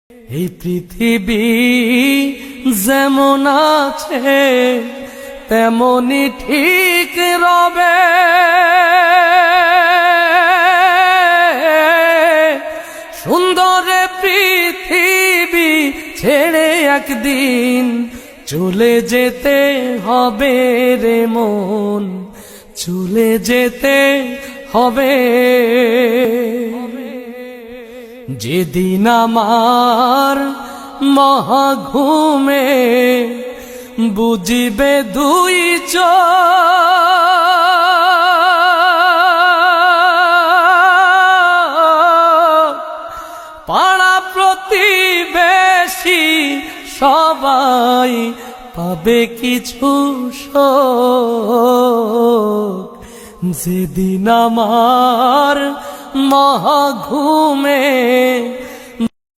এই পৃথিবী যেমন আছে তেমনি ঠিক রবে, সুন্দর পৃথিবী ছেড়ে একদিন চলে যেতে হবে রে মন, চলে যেতে হবে। যেদিন আমার মহাঘুমে বুঝিবে দুই চোখ, পাড়া প্রতিবেশী সবাই পাবে কিছু শোক। যেদিন আমার মহাঘুমে